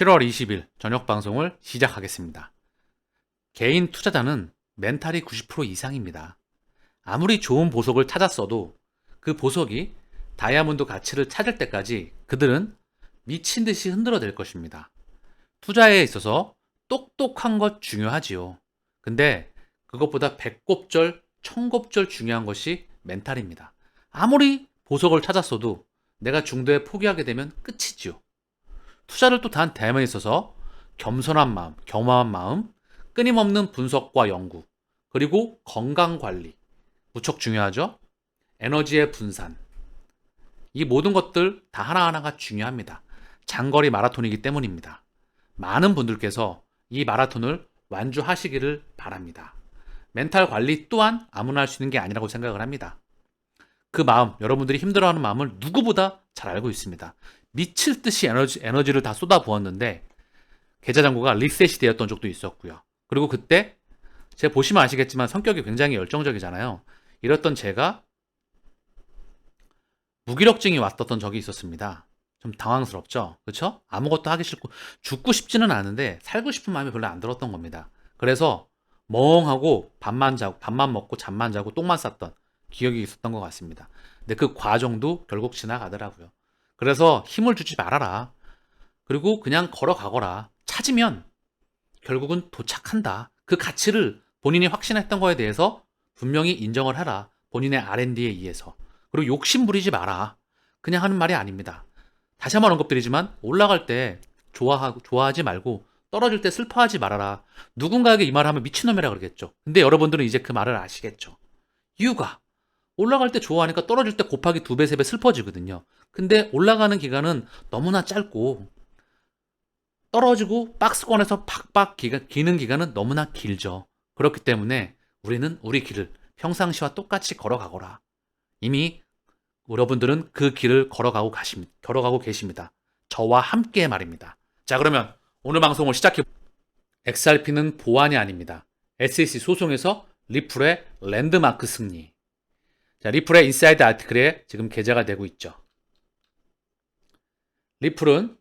7월 20일 저녁 방송을 시작하겠습니다. 개인 투자자는 멘탈이 90% 이상입니다. 아무리 좋은 보석을 찾았어도 그 보석이 다이아몬드 가치를 찾을 때까지 그들은 미친 듯이 흔들어댈 것입니다. 투자에 있어서 똑똑한 것 중요하지요. 근데 그것보다 백곱절, 천곱절 중요한 것이 멘탈입니다. 아무리 보석을 찾았어도 내가 중도에 포기하게 되면 끝이지요. 투자를 또 단 대면에 있어서 겸손한 마음, 겸허한 마음, 끊임없는 분석과 연구, 그리고 건강 관리, 무척 중요하죠? 에너지의 분산. 이 모든 것들 다 하나하나가 중요합니다. 장거리 마라톤이기 때문입니다. 많은 분들께서 이 마라톤을 완주하시기를 바랍니다. 멘탈 관리 또한 아무나 할 수 있는 게 아니라고 생각을 합니다. 그 마음, 여러분들이 힘들어하는 마음을 누구보다 잘 알고 있습니다. 미칠 듯이 에너지를 다 쏟아부었는데 계좌 잔고가 리셋이 되었던 적도 있었고요. 그리고 그때 제가 보시면 아시겠지만 성격이 굉장히 열정적이잖아요. 이랬던 제가 무기력증이 왔었던 적이 있었습니다. 좀 당황스럽죠? 그렇죠? 아무것도 하기 싫고 죽고 싶지는 않은데 살고 싶은 마음이 별로 안 들었던 겁니다. 그래서 멍하고 밥만 자고 밥만 먹고 잠만 자고 똥만 쌌던 기억이 있었던 것 같습니다. 근데 그 과정도 결국 지나가더라고요. 그래서 힘을 주지 말아라. 그리고 그냥 걸어가거라. 찾으면 결국은 도착한다. 그 가치를 본인이 확신했던 거에 대해서 분명히 인정을 해라. 본인의 R&D에 의해서. 그리고 욕심 부리지 마라. 그냥 하는 말이 아닙니다. 다시 한번 언급드리지만 올라갈 때 좋아하지 말고 떨어질 때 슬퍼하지 말아라. 누군가에게 이 말을 하면 미친놈이라 그러겠죠. 근데 여러분들은 이제 그 말을 아시겠죠. 이유가 올라갈 때 좋아하니까 떨어질 때 곱하기 2배, 3배 슬퍼지거든요. 근데 올라가는 기간은 너무나 짧고 떨어지고 박스권에서 팍팍 기는 기간은 너무나 길죠. 그렇기 때문에 우리는 우리 길을 평상시와 똑같이 걸어가거라. 이미 여러분들은 그 길을 걸어가고 계십니다. 저와 함께 말입니다. 자, 그러면 오늘 방송을 시작해. XRP는 보안이 아닙니다. SEC 소송에서 리플의 랜드마크 승리. 자, 리플의 인사이드 아티클에 지금 게재가 되고 있죠. 리플은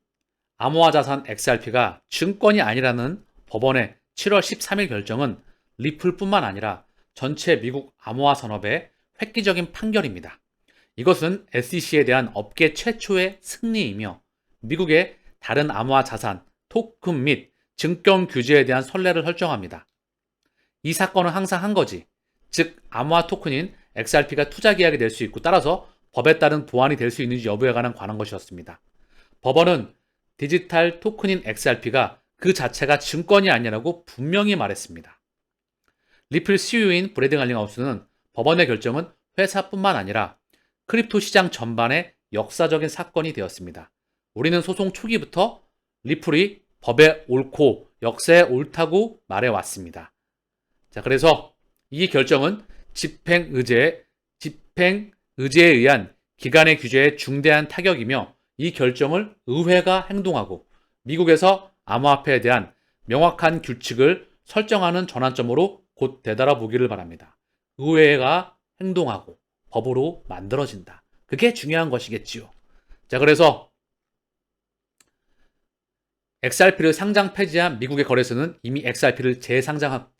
암호화 자산 XRP가 증권이 아니라는 법원의 7월 13일 결정은 리플뿐만 아니라 전체 미국 암호화 산업의 획기적인 판결입니다. 이것은 SEC에 대한 업계 최초의 승리이며 미국의 다른 암호화 자산, 토큰 및 증권 규제에 대한 선례를 설정합니다. 이 사건은 항상 한 거지, 즉 암호화 토큰인 XRP가 투자 계약이 될 수 있고 따라서 법에 따른 보완이 될 수 있는지 여부에 관한 것이었습니다. 법원은 디지털 토큰인 XRP가 그 자체가 증권이 아니라고 분명히 말했습니다. 리플 CEO인 브래드 갈링하우스는 법원의 결정은 회사뿐만 아니라 크립토 시장 전반의 역사적인 사건이 되었습니다. 우리는 소송 초기부터 리플이 법에 옳고 역사에 옳다고 말해왔습니다. 자, 그래서 이 결정은 집행의제에 의한 기관의 규제에 중대한 타격이며 이 결정을 의회가 행동하고 미국에서 암호화폐에 대한 명확한 규칙을 설정하는 전환점으로 곧 되돌아보기를 바랍니다. 의회가 행동하고 법으로 만들어진다. 그게 중요한 것이겠지요. 자, 그래서 XRP를 상장 폐지한 미국의 거래소는 이미 XRP를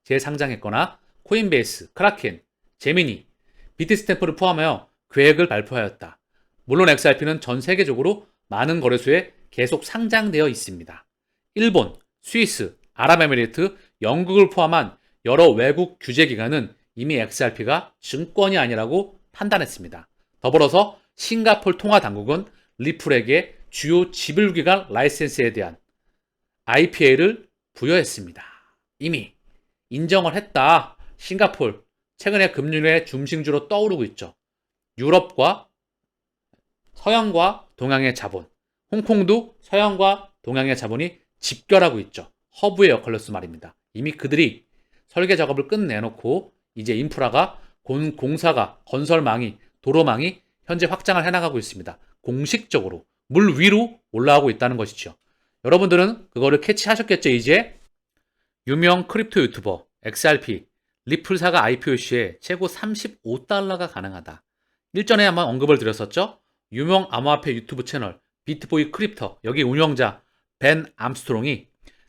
재상장했거나 코인베이스, 크라켄, 제미니, 비트스탬프를 포함하여 계획을 발표하였다. 물론 XRP는 전 세계적으로 많은 거래소에 계속 상장되어 있습니다. 일본, 스위스, 아랍에미리트, 영국을 포함한 여러 외국 규제기관은 이미 XRP가 증권이 아니라고 판단했습니다. 더불어서 싱가포르 통화당국은 리플에게 주요 지불기관 라이센스에 대한 IPA를 부여했습니다. 이미 인정을 했다. 싱가포르, 최근에 금융의 중심지로 떠오르고 있죠. 유럽과 서양과 동양의 자본, 홍콩도 서양과 동양의 자본이 집결하고 있죠. 허브의 역할로서 말입니다. 이미 그들이 설계 작업을 끝내놓고 이제 인프라가 공사가 건설망이 도로망이 현재 확장을 해나가고 있습니다. 공식적으로 물 위로 올라가고 있다는 것이죠. 여러분들은 그거를 캐치하셨겠죠. 이제 유명 크립토 유튜버 XRP 리플사가 IPO 시에 최고 35달러가 가능하다. 일전에 한번 언급을 드렸었죠. 유명 암호화폐 유튜브 채널 비트보이 크립터, 여기 운영자 벤 암스트롱이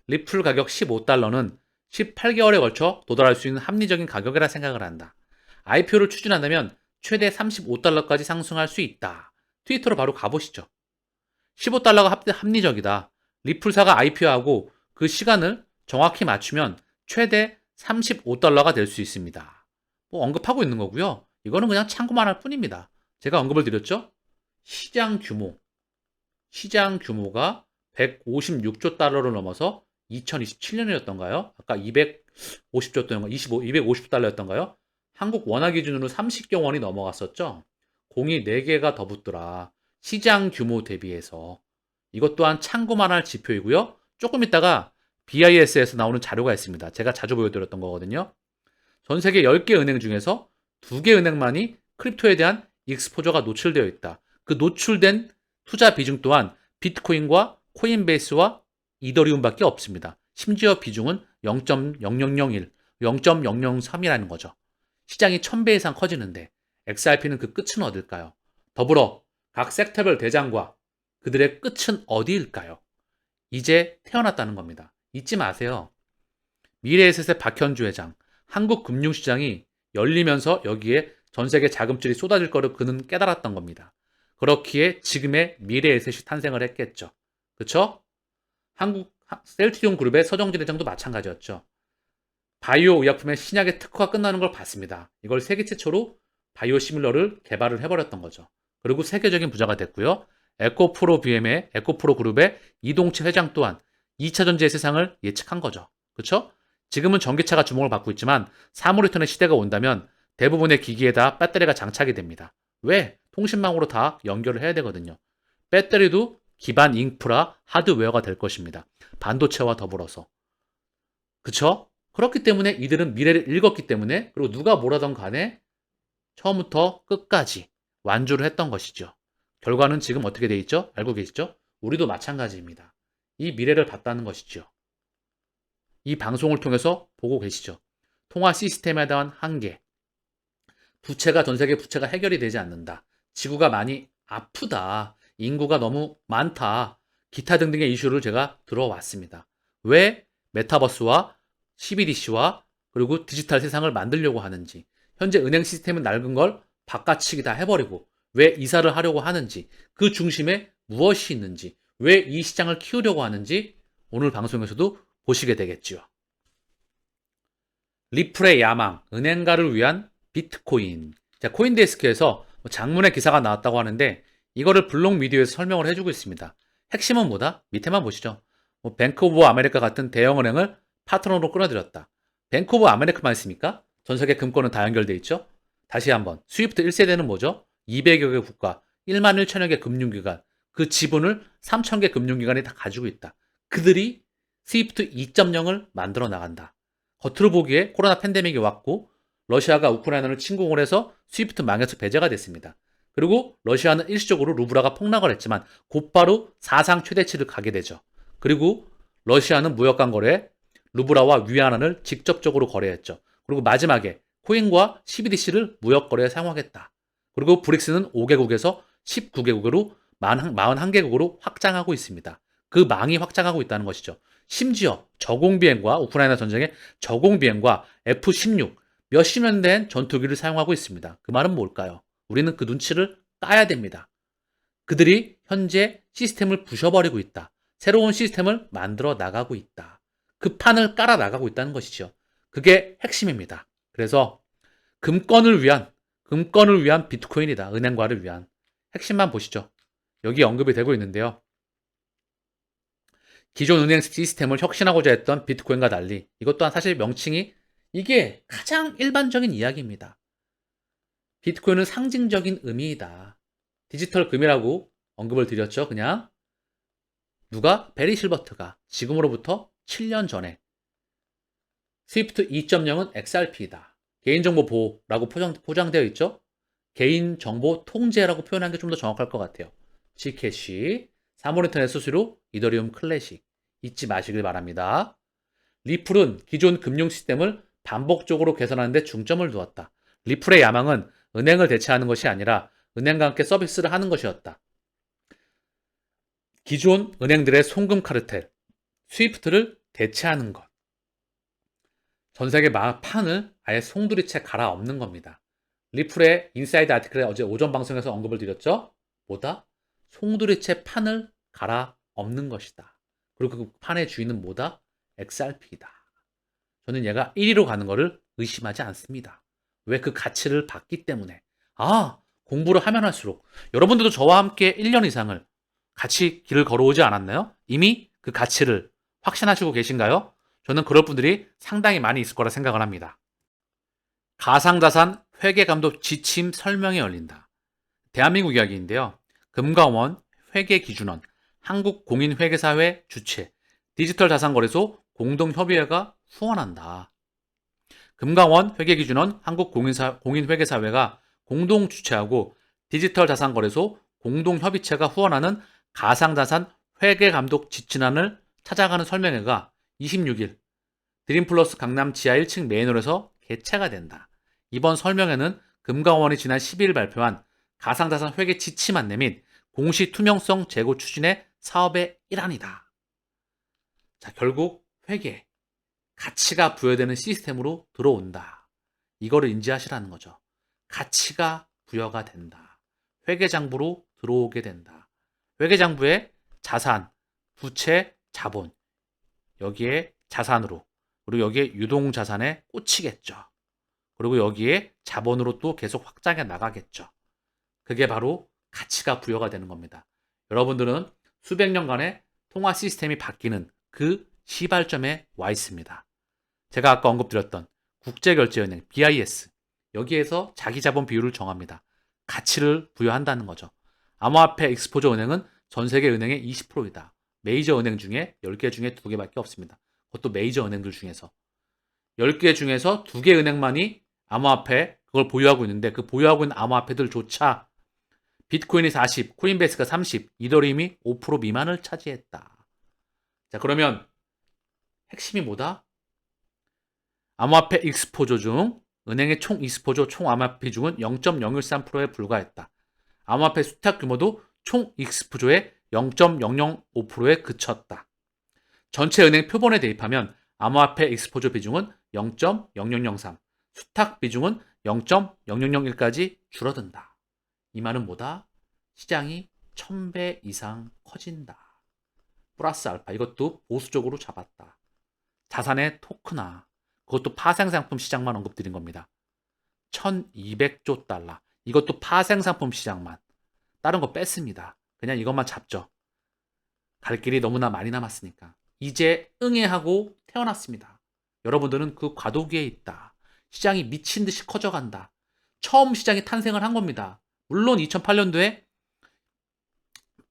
리플 가격 15달러는 18개월에 걸쳐 도달할 수 있는 합리적인 가격이라 생각을 한다. IPO를 추진한다면 최대 35달러까지 상승할 수 있다. 트위터로 바로 가보시죠. 15달러가 합리적이다. 리플사가 IPO하고 그 시간을 정확히 맞추면 최대 35달러가 될 수 있습니다. 뭐 언급하고 있는 거고요. 이거는 그냥 참고만 할 뿐입니다. 제가 언급을 드렸죠? 시장 규모가 156조 달러를 넘어서 2027년이었던가요? 아까 250조 250달러였던가요? 한국 원화 기준으로 30경 원이 넘어갔었죠? 공이 4개가 더 붙더라. 시장 규모 대비해서. 이것 또한 참고만 할 지표이고요. 조금 있다가 BIS에서 나오는 자료가 있습니다. 제가 자주 보여드렸던 거거든요. 전 세계 10개 은행 중에서 2개 은행만이 크립토에 대한 익스포저가 노출되어 있다. 그 노출된 투자 비중 또한 비트코인과 코인베이스와 이더리움밖에 없습니다. 심지어 비중은 0.0001, 0.003이라는 거죠. 시장이 1000배 이상 커지는데 XRP는 그 끝은 어딜까요? 더불어 각 섹터별 대장과 그들의 끝은 어디일까요? 이제 태어났다는 겁니다. 잊지 마세요. 미래에셋의 박현주 회장, 한국 금융시장이 열리면서 여기에 전세계 자금줄이 쏟아질 거를 그는 깨달았던 겁니다. 그렇기에 지금의 미래에셋이 탄생을 했겠죠. 그쵸? 한국 셀트리온 그룹의 서정진 회장도 마찬가지였죠. 바이오 의약품의 신약의 특허가 끝나는 걸 봤습니다. 이걸 세계 최초로 바이오 시밀러를 개발을 해버렸던 거죠. 그리고 세계적인 부자가 됐고요. 에코프로 그룹의 이동채 회장 또한 2차 전지의 세상을 예측한 거죠. 그렇죠? 지금은 전기차가 주목을 받고 있지만 사물리턴의 시대가 온다면 대부분의 기기에다 배터리가 장착이 됩니다. 왜? 통신망으로 다 연결을 해야 되거든요. 배터리도 기반 인프라 하드웨어가 될 것입니다. 반도체와 더불어서. 그쵸? 그렇기 때문에 이들은 미래를 읽었기 때문에 그리고 누가 뭐라던 간에 처음부터 끝까지 완주를 했던 것이죠. 결과는 지금 어떻게 돼 있죠? 알고 계시죠? 우리도 마찬가지입니다. 이 미래를 봤다는 것이죠. 이 방송을 통해서 보고 계시죠? 통화 시스템에 대한 한계. 전 세계 부채가 해결이 되지 않는다. 지구가 많이 아프다. 인구가 너무 많다. 기타 등등의 이슈를 제가 들어왔습니다. 왜 메타버스와 CBDC와 그리고 디지털 세상을 만들려고 하는지, 현재 은행 시스템은 낡은 걸 바꿔치기 다 해버리고 왜 이사를 하려고 하는지, 그 중심에 무엇이 있는지, 왜 이 시장을 키우려고 하는지 오늘 방송에서도 보시게 되겠죠. 리플의 야망, 은행가를 위한 비트코인. 자, 코인데스크에서 장문의 기사가 나왔다고 하는데 이거를 블록 미디어에서 설명을 해주고 있습니다. 핵심은 뭐다? 밑에만 보시죠. 뱅크 오브 아메리카 같은 대형 은행을 파트너로 끌어들였다. 뱅크 오브 아메리카만 있습니까? 전 세계 금권은 다 연결돼 있죠. 다시 한번 스위프트 1세대는 뭐죠? 200여 개 국가, 1만 1천여 개 금융기관, 그 지분을 3천 개 금융기관이 다 가지고 있다. 그들이 스위프트 2.0을 만들어 나간다. 겉으로 보기에 코로나 팬데믹이 왔고 러시아가 우크라이나를 침공을 해서 스위프트 망해서 배제가 됐습니다. 그리고 러시아는 일시적으로 루블화가 폭락을 했지만 곧바로 사상 최대치를 가게 되죠. 그리고 러시아는 무역간 거래에 루블화와 위안화를 직접적으로 거래했죠. 그리고 마지막에 코인과 CBDC를 무역 거래에 사용하겠다. 그리고 브릭스는 5개국에서 19개국으로 41개국으로 확장하고 있습니다. 그 망이 확장하고 있다는 것이죠. 심지어 저공비행과 우크라이나 전쟁의 저공비행과 F-16 몇십 년 된 전투기를 사용하고 있습니다. 그 말은 뭘까요? 우리는 그 눈치를 까야 됩니다. 그들이 현재 시스템을 부셔버리고 있다. 새로운 시스템을 만들어 나가고 있다. 그 판을 깔아 나가고 있다는 것이죠. 그게 핵심입니다. 그래서 금권을 위한 비트코인이다. 은행과를 위한. 핵심만 보시죠. 여기 언급이 되고 있는데요. 기존 은행 시스템을 혁신하고자 했던 비트코인과 달리 이것 또한 사실 명칭이 이게 가장 일반적인 이야기입니다. 비트코인은 상징적인 의미이다. 디지털 금이라고 언급을 드렸죠. 그냥 누가? 베리 실버트가 지금으로부터 7년 전에 스위프트 2.0은 XRP이다. 개인정보 보호라고 포장되어 있죠. 개인정보 통제라고 표현한 게 좀 더 정확할 것 같아요. G캐시, 사모니터넷 수수료, 이더리움 클래식. 잊지 마시길 바랍니다. 리플은 기존 금융 시스템을 반복적으로 개선하는 데 중점을 두었다. 리플의 야망은 은행을 대체하는 것이 아니라 은행과 함께 서비스를 하는 것이었다. 기존 은행들의 송금 카르텔, 스위프트를 대체하는 것. 전 세계 판을 아예 송두리째 갈아엎는 겁니다. 리플의 인사이드 아티클에 어제 오전 방송에서 언급을 드렸죠? 뭐다? 송두리째 판을 갈아엎는 것이다. 그리고 그 판의 주인은 뭐다? XRP이다. 저는 얘가 1위로 가는 것을 의심하지 않습니다. 왜? 그 가치를 봤기 때문에. 공부를 하면 할수록 여러분들도 저와 함께 1년 이상을 같이 길을 걸어오지 않았나요? 이미 그 가치를 확신하시고 계신가요? 저는 그럴 분들이 상당히 많이 있을 거라 생각을 합니다. 가상자산 회계감독 지침 설명이 열린다. 대한민국 이야기인데요. 금감원, 회계기준원, 한국공인회계사회 주최, 디지털자산거래소 공동협의회가 후원한다. 금감원, 회계기준원, 한국공인회계사회가 공동 주최하고 디지털자산거래소 공동협의체가 후원하는 가상자산 회계감독 지침안을 찾아가는 설명회가 26일 드림플러스 강남 지하 1층 메인홀에서 개최가 된다. 이번 설명회는 금감원이 지난 12일 발표한 가상자산 회계 지침 안내 및 공시 투명성 제고 추진의 사업의 일환이다. 자, 결국 회계, 가치가 부여되는 시스템으로 들어온다. 이거를 인지하시라는 거죠. 가치가 부여가 된다. 회계장부로 들어오게 된다. 회계장부에 자산, 부채, 자본, 여기에 자산으로, 그리고 여기에 유동자산에 꽂히겠죠. 그리고 여기에 자본으로 또 계속 확장해 나가겠죠. 그게 바로 가치가 부여가 되는 겁니다. 여러분들은 수백 년간의 통화 시스템이 바뀌는 그 시발점에 와 있습니다. 제가 아까 언급드렸던 국제결제은행 BIS, 여기에서 자기자본 비율을 정합니다. 가치를 부여한다는 거죠. 암호화폐 익스포저 은행은 전 세계 은행의 20%이다. 메이저 은행 중에 10개 중에 2개밖에 없습니다. 그것도 메이저 은행들 중에서 10개 중에서 2개 은행만이 암호화폐 그걸 보유하고 있는데, 그 보유하고 있는 암호화폐들조차 비트코인이 40, 코인베이스가 30, 이더리움이 5% 미만을 차지했다. 자, 그러면 핵심이 뭐다? 암호화폐 익스포저 중 은행의 총 익스포저 총 암호화폐 중은 0.013%에 불과했다. 암호화폐 수탁 규모도 총 익스포저의 0.005%에 그쳤다. 전체 은행 표본에 대입하면 암호화폐 익스포저 비중은 0.0003, 수탁 비중은 0.0001까지 줄어든다. 이 말은 뭐다? 시장이 1000배 이상 커진다. 플러스 알파, 이것도 보수적으로 잡았다. 자산의 토크나, 그것도 파생상품 시장만 언급드린 겁니다. 1200조 달러, 이것도 파생상품 시장만. 다른 거 뺐습니다. 그냥 이것만 잡죠. 갈 길이 너무나 많이 남았으니까. 이제 응애하고 태어났습니다. 여러분들은 그 과도기에 있다. 시장이 미친 듯이 커져간다. 처음 시장이 탄생을 한 겁니다. 물론 2008년도에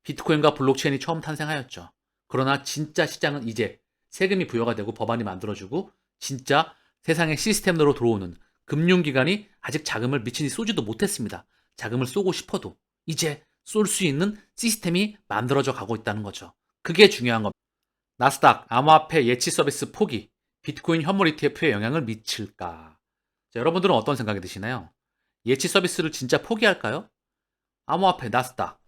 비트코인과 블록체인이 처음 탄생하였죠. 그러나 진짜 시장은 이제 세금이 부여가 되고 법안이 만들어지고 진짜 세상의 시스템으로 들어오는 금융기관이 아직 자금을 미친 듯이 쏘지도 못했습니다. 자금을 쏘고 싶어도 이제 쏠 수 있는 시스템이 만들어져 가고 있다는 거죠. 그게 중요한 겁니다. 나스닥 암호화폐 예치 서비스 포기, 비트코인 현물 ETF에 영향을 미칠까? 자, 여러분들은 어떤 생각이 드시나요? 예치 서비스를 진짜 포기할까요? 암호화폐 나스닥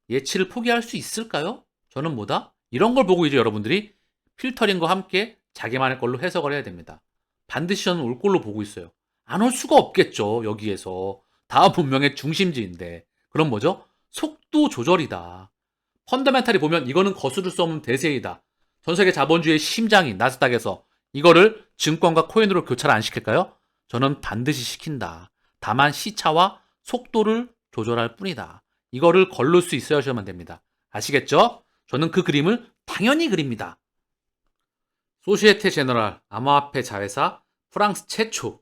예치를 포기할 수 있을까요? 저는 뭐다? 이런 걸 보고 이제 여러분들이 필터링과 함께 자기만의 걸로 해석을 해야 됩니다. 반드시 저는 올 걸로 보고 있어요. 안 올 수가 없겠죠. 여기에서 다음 문명의 중심지인데. 그럼 뭐죠? 속도 조절이다. 펀더멘탈이 보면 이거는 거스를 수 없는 대세이다. 전 세계 자본주의의 심장인 나스닥에서 이거를 증권과 코인으로 교차를 안 시킬까요? 저는 반드시 시킨다. 다만 시차와 속도를 조절할 뿐이다. 이거를 걸를 수 있어야만 됩니다. 아시겠죠? 저는 그 그림을 당연히 그립니다. 소시에테 제너럴 암호화폐 자회사 프랑스 최초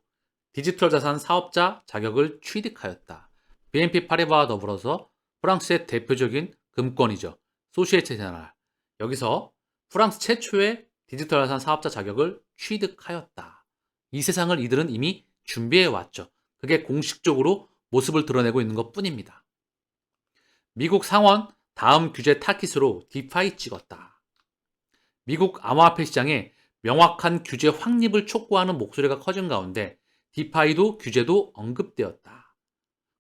디지털 자산 사업자 자격을 취득하였다. BNP 파리바와 더불어서 프랑스의 대표적인 금권이죠. 소시에테 제너럴. 여기서 프랑스 최초의 디지털 자산 사업자 자격을 취득하였다. 이 세상을 이들은 이미 준비해 왔죠. 그게 공식적으로 모습을 드러내고 있는 것 뿐입니다. 미국 상원 다음 규제 타깃으로 디파이 찍었다. 미국 암호화폐 시장에 명확한 규제 확립을 촉구하는 목소리가 커진 가운데 디파이도 규제도 언급되었다.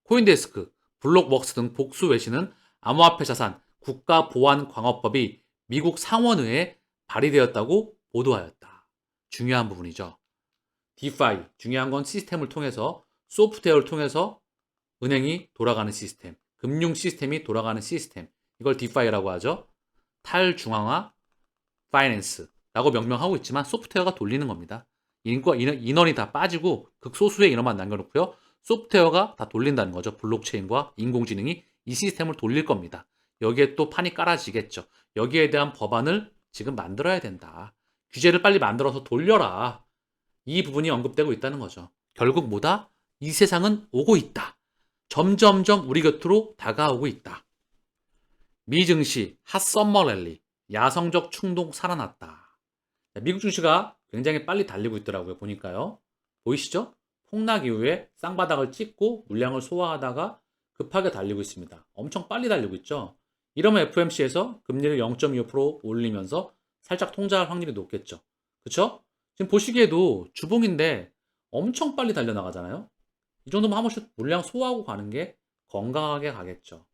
코인데스크, 블록웍스 등 복수 외신은 암호화폐 자산 국가보안광업법이 미국 상원의회에 발의되었다고 보도하였다. 중요한 부분이죠. DeFi, 중요한 건 시스템을 통해서, 소프트웨어를 통해서 은행이 돌아가는 시스템, 금융 시스템이 돌아가는 시스템, 이걸 DeFi라고 하죠. 탈중앙화 파이낸스라고 명명하고 있지만 소프트웨어가 돌리는 겁니다. 인원이 다 빠지고 극소수의 인원만 남겨놓고요. 소프트웨어가 다 돌린다는 거죠. 블록체인과 인공지능이 이 시스템을 돌릴 겁니다. 여기에 또 판이 깔아지겠죠. 여기에 대한 법안을 지금 만들어야 된다. 규제를 빨리 만들어서 돌려라. 이 부분이 언급되고 있다는 거죠. 결국 뭐다? 이 세상은 오고 있다. 점점점 우리 곁으로 다가오고 있다. 미 증시 핫썸머 랠리, 야성적 충동 살아났다. 미국 증시가 굉장히 빨리 달리고 있더라고요. 보니까요. 보이시죠? 폭락 이후에 쌍바닥을 찍고 물량을 소화하다가 급하게 달리고 있습니다. 엄청 빨리 달리고 있죠. 이러면 FOMC에서 금리를 0.25% 올리면서 살짝 통제할 확률이 높겠죠. 그쵸? 지금 보시기에도 주봉인데 엄청 빨리 달려나가잖아요. 이 정도면 한 번씩 물량 소화하고 가는 게 건강하게 가겠죠.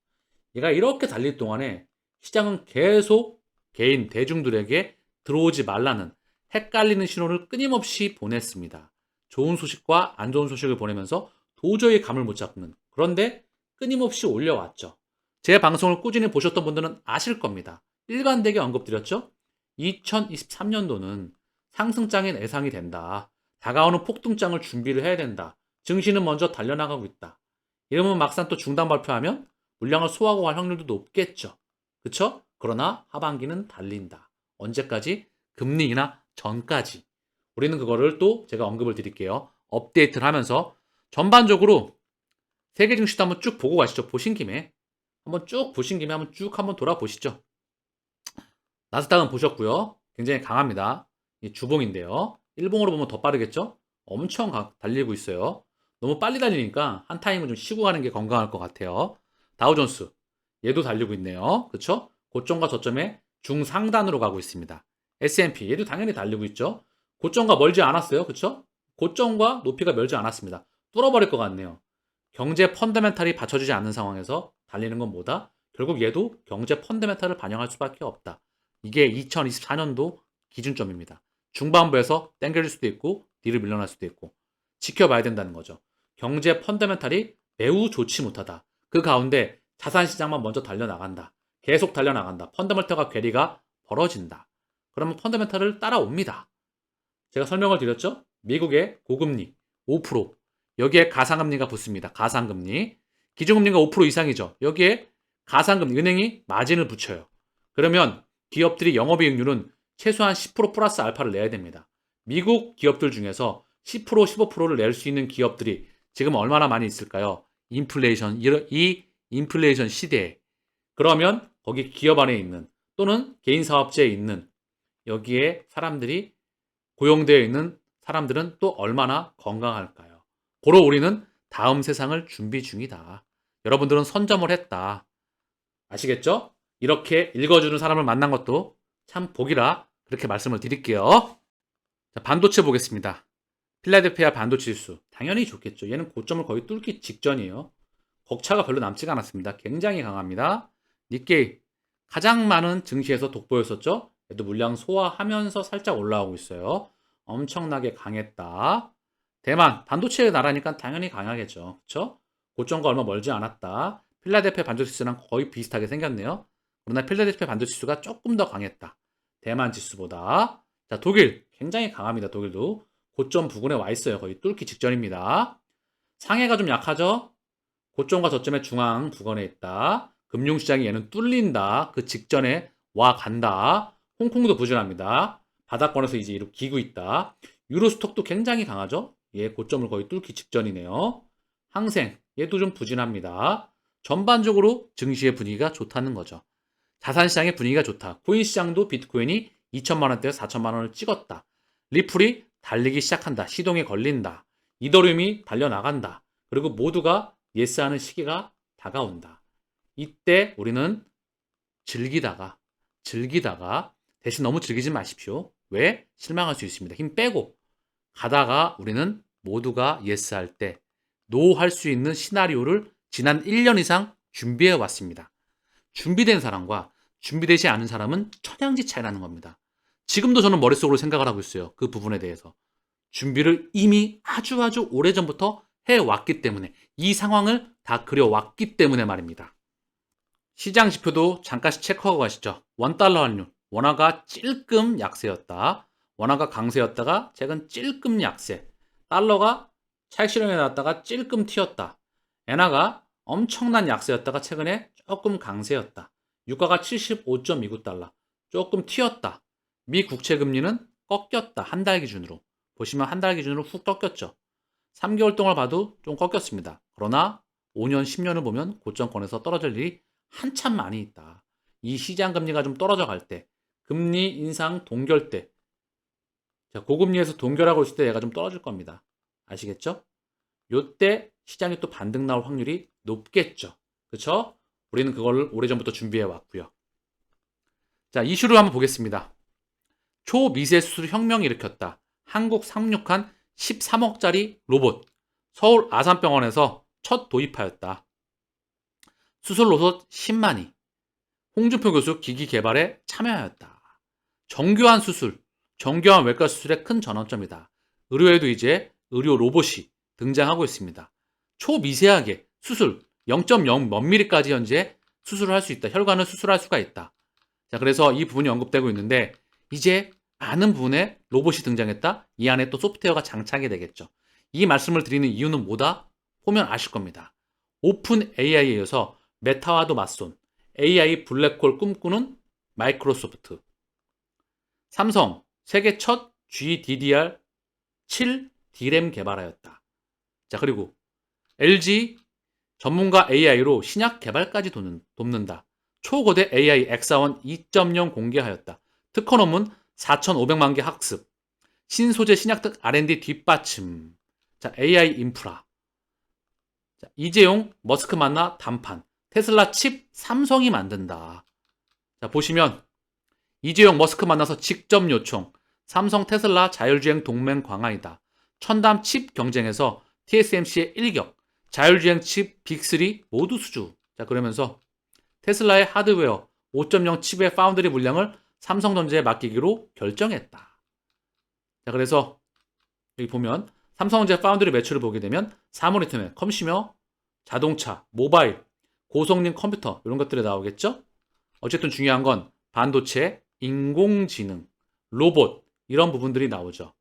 얘가 이렇게 달릴 동안에 시장은 계속 개인, 대중들에게 들어오지 말라는 헷갈리는 신호를 끊임없이 보냈습니다. 좋은 소식과 안 좋은 소식을 보내면서 도저히 감을 못 잡는, 그런데 끊임없이 올려왔죠. 제 방송을 꾸준히 보셨던 분들은 아실 겁니다. 일관되게 언급드렸죠? 2023년도는 상승장의 예상이 된다. 다가오는 폭등장을 준비를 해야 된다. 증시는 먼저 달려나가고 있다. 이러면 막상 또 중단 발표하면 물량을 소화하고 갈 확률도 높겠죠. 그쵸? 그러나 하반기는 달린다. 언제까지? 금리 인하 전까지. 우리는 그거를 또 제가 언급을 드릴게요. 업데이트를 하면서 전반적으로 세계 증시도 한번 쭉 보고 가시죠. 보신 김에 한번 쭉 보신 김에 한번 쭉 한번 돌아보시죠. 나스닥은 보셨고요. 굉장히 강합니다. 이 주봉인데요. 일봉으로 보면 더 빠르겠죠? 엄청 달리고 있어요. 너무 빨리 달리니까 한 타임은 좀 쉬고 가는 게 건강할 것 같아요. 다우존스 얘도 달리고 있네요. 그쵸? 고점과 저점의 중상단으로 가고 있습니다. S&P 얘도 당연히 달리고 있죠. 고점과 멀지 않았어요. 그쵸? 고점과 높이가 멀지 않았습니다. 뚫어버릴 것 같네요. 경제 펀더멘탈이 받쳐주지 않는 상황에서 달리는 건 뭐다? 결국 얘도 경제 펀더멘탈을 반영할 수밖에 없다. 이게 2024년도 기준점입니다. 중반부에서 땡겨질 수도 있고 뒤를 밀려날 수도 있고 지켜봐야 된다는 거죠. 경제 펀더멘탈이 매우 좋지 못하다. 그 가운데 자산시장만 먼저 달려나간다. 계속 달려나간다. 펀더멘탈과 괴리가 벌어진다. 그러면 펀더멘탈을 따라옵니다. 제가 설명을 드렸죠? 미국의 고금리 5%, 여기에 가상금리가 붙습니다. 가상금리. 기준금리가 5% 이상이죠. 여기에 가상금리, 은행이 마진을 붙여요. 그러면 기업들이 영업이익률은 최소한 10% 플러스 알파를 내야 됩니다. 미국 기업들 중에서 10%, 15%를 낼 수 있는 기업들이 지금 얼마나 많이 있을까요? 이 인플레이션 시대에. 그러면 거기 기업 안에 있는 또는 개인 사업체에 있는 여기에 사람들이 고용되어 있는 사람들은 또 얼마나 건강할까요? 보러 우리는 다음 세상을 준비 중이다. 여러분들은 선점을 했다. 아시겠죠? 이렇게 읽어주는 사람을 만난 것도 참 복이라 그렇게 말씀을 드릴게요. 자, 반도체 보겠습니다. 필라델피아 반도체 지수 당연히 좋겠죠. 얘는 고점을 거의 뚫기 직전이에요. 격차가 별로 남지가 않았습니다. 굉장히 강합니다. 니케이 가장 많은 증시에서 돋보였었죠. 얘도 물량 소화하면서 살짝 올라오고 있어요. 엄청나게 강했다. 대만 반도체의 나라니까 당연히 강하겠죠. 그렇죠? 고점과 얼마 멀지 않았다. 필라델피아 반도체 지수랑 거의 비슷하게 생겼네요. 그러나 필라델피아 반도체 지수가 조금 더 강했다. 대만 지수보다. 자, 독일 굉장히 강합니다. 독일도 고점 부근에 와 있어요. 거의 뚫기 직전입니다. 상해가 좀 약하죠? 고점과 저점의 중앙 부근에 있다. 금융시장이 얘는 뚫린다. 그 직전에 와 간다. 홍콩도 부진합니다. 바닥권에서 이제 이렇게 기고 있다. 유로스톡도 굉장히 강하죠? 얘 고점을 거의 뚫기 직전이네요. 항생 얘도 좀 부진합니다. 전반적으로 증시의 분위기가 좋다는 거죠. 자산시장의 분위기가 좋다. 코인시장도 비트코인이 2천만 원대에서 4천만 원을 찍었다. 리플이 달리기 시작한다. 시동에 걸린다. 이더리움이 달려나간다. 그리고 모두가 예스하는 시기가 다가온다. 이때 우리는 즐기다가 대신 너무 즐기지 마십시오. 왜? 실망할 수 있습니다. 힘 빼고 가다가 우리는 모두가 예스할 때 노 할 수 있는 시나리오를 지난 1년 이상 준비해 왔습니다. 준비된 사람과 준비되지 않은 사람은 천양지 차이라는 겁니다. 지금도 저는 머릿속으로 생각을 하고 있어요. 그 부분에 대해서. 준비를 이미 아주 오래전부터 해왔기 때문에, 이 상황을 다 그려왔기 때문에 말입니다. 시장 지표도 잠깐씩 체크하고 가시죠. 원달러 환율, 원화가 찔끔 약세였다. 원화가 강세였다가 최근 찔끔 약세. 달러가 차익 실현에 나왔다가 찔끔 튀었다. 엔화가 엄청난 약세였다가 최근에 조금 강세였다. 유가가 75.29달러. 조금 튀었다. 미 국채 금리는 꺾였다. 한 달 기준으로. 보시면 한 달 기준으로 훅 꺾였죠. 3개월 동안 봐도 좀 꺾였습니다. 그러나 5년, 10년을 보면 고점권에서 떨어질 일이 한참 많이 있다. 이 시장 금리가 좀 떨어져 갈 때, 금리 인상 동결 때, 고금리에서 동결하고 있을 때 얘가 좀 떨어질 겁니다. 아시겠죠? 요때 시장이 또 반등 나올 확률이 높겠죠. 그쵸? 우리는 그걸 오래전부터 준비해 왔고요. 자, 이슈를 한번 보겠습니다. 초미세 수술 혁명을 일으켰다. 한국 상륙한 13억짜리 로봇. 서울 아산병원에서 첫 도입하였다. 수술 로봇 10만이. 홍준표 교수 기기 개발에 참여하였다. 정교한 수술, 정교한 외과 수술의 큰 전환점이다. 의료에도 이제 의료 로봇이 등장하고 있습니다. 초미세하게 수술 0.0 몇 미리까지 현재 수술을 할 수 있다. 혈관을 수술할 수가 있다. 자, 그래서 이 부분이 언급되고 있는데, 이제 많은 부분에 로봇이 등장했다. 이 안에 또 소프트웨어가 장착이 되겠죠. 이 말씀을 드리는 이유는 뭐다? 보면 아실 겁니다. 오픈 AI에 이어서 메타와도 맞선 AI 블랙홀 꿈꾸는 마이크로소프트. 삼성 세계 첫 GDDR7 D램 개발하였다. 자, 그리고 LG 전문가 AI로 신약 개발까지 돕는다. 초거대 AI 엑사원 2.0 공개하였다. 특허 논문 4,500만 개 학습. 신소재 신약특 R&D 뒷받침. 자, AI 인프라. 자, 이재용 머스크 만나談判. 테슬라 칩 삼성이 만든다. 자, 보시면 이재용 머스크 만나서 직접 요청. 삼성 테슬라 자율주행 동맹 강화이다. 첨단 칩 경쟁에서 TSMC의 일격. 자율주행 칩 빅3 모두 수주. 자, 그러면서 테슬라의 하드웨어 5.0 칩의 파운드리 물량을 삼성전자에 맡기기로 결정했다. 자, 그래서 여기 보면 삼성전자 파운드리 매출을 보게 되면 사물이템에 컴퓨터, 자동차, 모바일, 고성능 컴퓨터 이런 것들이 나오겠죠? 어쨌든 중요한 건 반도체, 인공지능, 로봇 이런 부분들이 나오죠.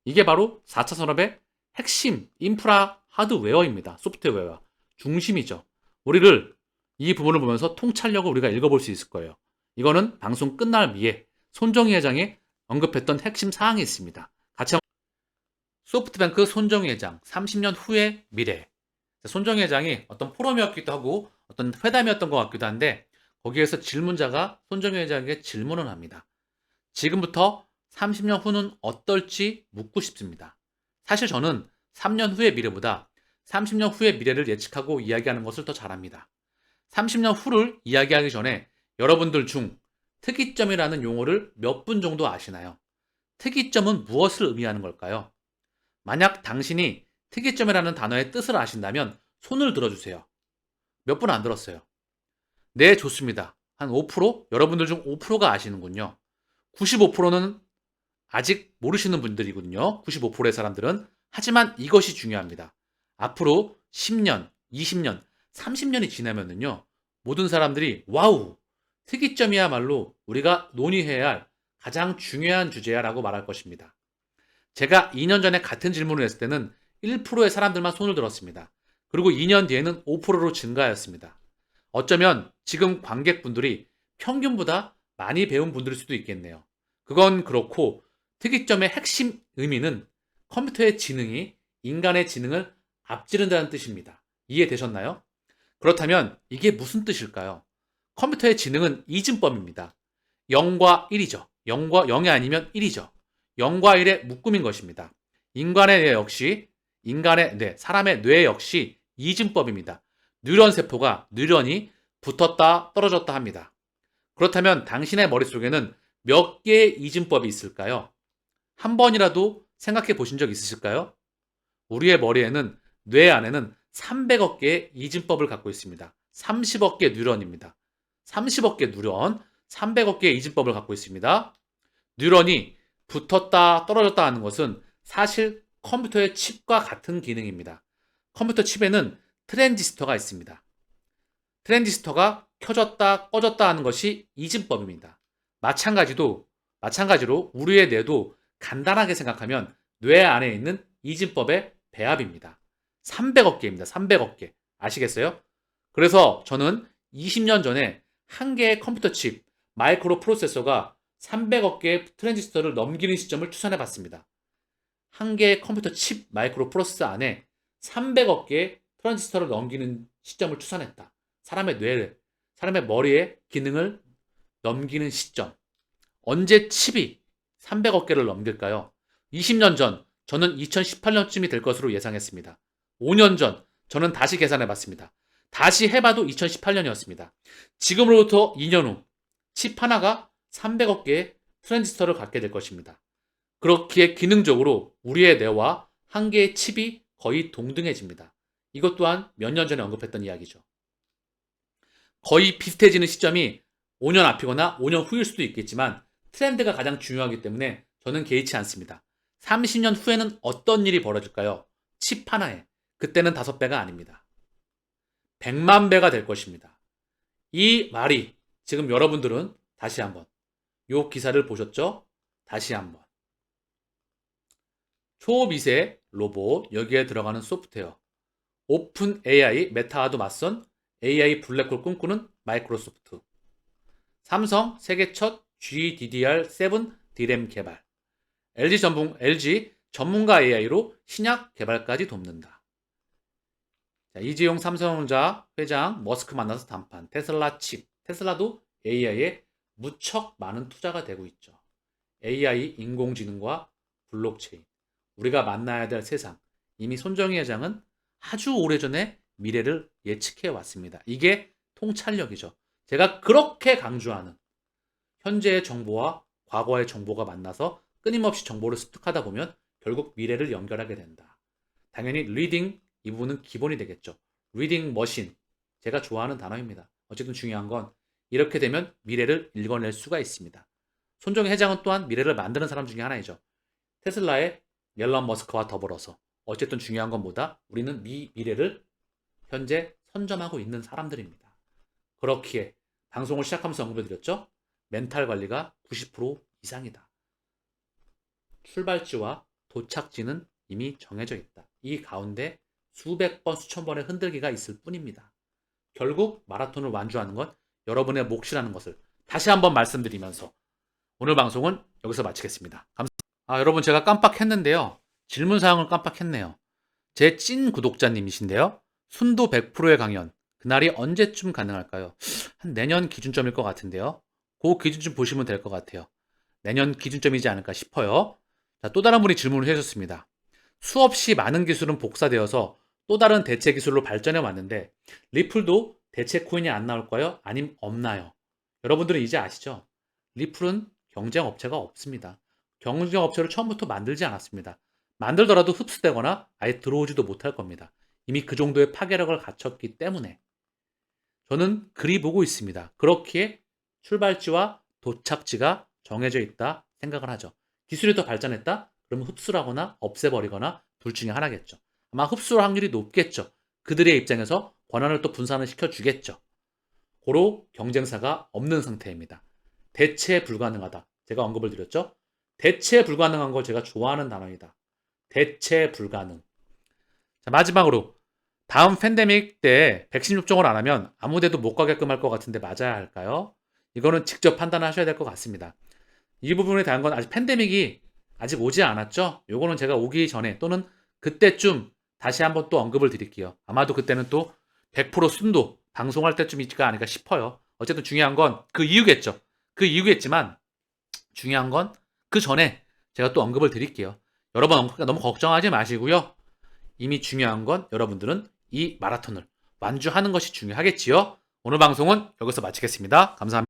이게 바로 4차 산업의 핵심 인프라 하드웨어입니다. 소프트웨어 중심이죠. 우리를 이 부분을 보면서 통찰력을 우리가 읽어볼 수 있을 거예요. 이거는 방송 끝날 위에 손정희 회장이 언급했던 핵심 사항이 있습니다. 같이 소프트뱅크 손정희 회장 30년 후의 미래. 손정희 회장이 어떤 포럼이었기도 하고 어떤 회담이었던 것 같기도 한데, 거기에서 질문자가 손정희 회장에게 질문을 합니다. 지금부터 30년 후는 어떨지 묻고 싶습니다. 사실 저는 3년 후의 미래보다 30년 후의 미래를 예측하고 이야기하는 것을 더 잘합니다. 30년 후를 이야기하기 전에 여러분들 중 특이점이라는 용어를 몇 분 정도 아시나요? 특이점은 무엇을 의미하는 걸까요? 만약 당신이 특이점이라는 단어의 뜻을 아신다면 손을 들어주세요. 몇 분 안 들었어요. 네, 좋습니다. 한 5%? 여러분들 중 5%가 아시는군요. 95%는 아직 모르시는 분들이거든요. 95%의 사람들은. 하지만 이것이 중요합니다. 앞으로 10년, 20년, 30년이 지나면은요, 모든 사람들이 와우, 특이점이야말로 우리가 논의해야 할 가장 중요한 주제야라고 말할 것입니다. 제가 2년 전에 같은 질문을 했을 때는 1%의 사람들만 손을 들었습니다. 그리고 2년 뒤에는 5%로 증가하였습니다. 어쩌면 지금 관객분들이 평균보다 많이 배운 분들일 수도 있겠네요. 그건 그렇고, 특이점의 핵심 의미는 컴퓨터의 지능이 인간의 지능을 앞지른다는 뜻입니다. 이해되셨나요? 그렇다면 이게 무슨 뜻일까요? 컴퓨터의 지능은 이진법입니다. 0과 1이죠. 0이 아니면 1이죠. 0과 1의 묶음인 것입니다. 인간의 뇌 역시, 사람의 뇌 역시 이진법입니다. 뉴런이 붙었다 떨어졌다 합니다. 그렇다면 당신의 머릿속에는 몇 개의 이진법이 있을까요? 한 번이라도 생각해 보신 적 있으실까요? 우리의 머리에는, 뇌 안에는 300억 개의 이진법을 갖고 있습니다. 30억 개 뉴런입니다. 30억 개 뉴런, 300억 개의 이진법을 갖고 있습니다. 뉴런이 붙었다 떨어졌다 하는 것은 사실 컴퓨터의 칩과 같은 기능입니다. 컴퓨터 칩에는 트랜지스터가 있습니다. 트랜지스터가 켜졌다 꺼졌다 하는 것이 이진법입니다. 마찬가지로 우리의 뇌도 간단하게 생각하면 뇌 안에 있는 이진법의 배합입니다. 300억 개입니다. 300억 개. 아시겠어요? 그래서 저는 20년 전에 한 개의 컴퓨터 칩, 마이크로 프로세서가 300억 개의 트랜지스터를 넘기는 시점을 추산해 봤습니다. 한 개의 컴퓨터 칩, 마이크로 프로세서 안에 300억 개의 트랜지스터를 넘기는 시점을 추산했다. 사람의 뇌를, 사람의 머리의 기능을 넘기는 시점. 언제 칩이 300억 개를 넘길까요? 20년 전, 저는 2018년쯤이 될 것으로 예상했습니다. 5년 전, 저는 다시 계산해 봤습니다. 다시 해봐도 2018년이었습니다. 지금으로부터 2년 후, 칩 하나가 300억 개의 트랜지스터를 갖게 될 것입니다. 그렇기에 기능적으로 우리의 뇌와 한 개의 칩이 거의 동등해집니다. 이것 또한 몇 년 전에 언급했던 이야기죠. 거의 비슷해지는 시점이 5년 앞이거나 5년 후일 수도 있겠지만 트렌드가 가장 중요하기 때문에 저는 개의치 않습니다. 30년 후에는 어떤 일이 벌어질까요? 칩 하나에. 그때는 5배가 아닙니다. 100만 배가 될 것입니다. 이 말이 지금 여러분들은 다시 한번 이 기사를 보셨죠? 다시 한번 초미세 로봇, 여기에 들어가는 소프트웨어, 오픈 AI, 메타와도 맞선 AI 블랙홀 꿈꾸는 마이크로소프트, 삼성 세계 첫 GDDR7 D램 개발, LG 전문가 AI로 신약 개발까지 돕는다. 자, 이재용 삼성전자 회장 머스크 만나서談判, 테슬라 칩, 테슬라도 AI에 무척 많은 투자가 되고 있죠. AI, 인공지능과 블록체인, 우리가 만나야 될 세상. 이미 손정희 회장은 아주 오래전에 미래를 예측해 왔습니다. 이게 통찰력이죠. 제가 그렇게 강조하는 현재의 정보와 과거의 정보가 만나서 끊임없이 정보를 습득하다 보면 결국 미래를 연결하게 된다. 당연히 리딩, 이 부분은 기본이 되겠죠. 리딩 머신, 제가 좋아하는 단어입니다. 어쨌든 중요한 건 이렇게 되면 미래를 읽어낼 수가 있습니다. 손정희 회장은 또한 미래를 만드는 사람 중에 하나이죠. 테슬라의 앨런 머스크와 더불어서 어쨌든 중요한 건 뭐다? 우리는 미래를 현재 선점하고 있는 사람들입니다. 그렇기에 방송을 시작하면서 언급해드렸죠? 멘탈 관리가 90% 이상이다. 출발지와 도착지는 이미 정해져 있다. 이 가운데 수백 번, 수천 번의 흔들기가 있을 뿐입니다. 결국 마라톤을 완주하는 건 여러분의 몫이라는 것을 다시 한번 말씀드리면서 오늘 방송은 여기서 마치겠습니다. 여러분, 제가 깜빡했는데요. 질문사항을 깜빡했네요. 제 찐 구독자님이신데요. 순도 100%의 강연, 그날이 언제쯤 가능할까요? 한 내년 기준점일 것 같은데요. 그 기준점 보시면 될 것 같아요. 내년 기준점이지 않을까 싶어요. 자, 또 다른 분이 질문을 해주셨습니다. 수없이 많은 기술은 복사되어서 또 다른 대체 기술로 발전해 왔는데 리플도 대체 코인이 안 나올까요? 아님 없나요? 여러분들은 이제 아시죠? 리플은 경쟁 업체가 없습니다. 경쟁 업체를 처음부터 만들지 않았습니다. 만들더라도 흡수되거나 아예 들어오지도 못할 겁니다. 이미 그 정도의 파괴력을 갖췄기 때문에 저는 그리 보고 있습니다. 그렇기에 출발지와 도착지가 정해져 있다 생각을 하죠. 기술이 더 발전했다? 그러면 흡수를 하거나 없애버리거나 둘 중에 하나겠죠. 아마 흡수할 확률이 높겠죠. 그들의 입장에서 권한을 또 분산을 시켜주겠죠. 고로 경쟁사가 없는 상태입니다. 대체 불가능하다. 제가 언급을 드렸죠. 대체 불가능한 걸 제가 좋아하는 단어이다. 대체 불가능. 자, 마지막으로 다음 팬데믹 때 백신 접종을 안 하면 아무 데도 못 가게끔 할 것 같은데 맞아야 할까요? 이거는 직접 판단하셔야 될 것 같습니다. 이 부분에 대한 건 아직 팬데믹이 아직 오지 않았죠? 요거는 제가 오기 전에 또는 그때쯤 다시 한번 또 언급을 드릴게요. 아마도 그때는 또 100% 순도 방송할 때쯤이지가 않을까 싶어요. 어쨌든 중요한 건 그 이유겠죠. 그 이유겠지만 중요한 건 그 전에 제가 또 언급을 드릴게요. 여러분 너무 걱정하지 마시고요. 이미 중요한 건 여러분들은 이 마라톤을 완주하는 것이 중요하겠지요. 오늘 방송은 여기서 마치겠습니다. 감사합니다.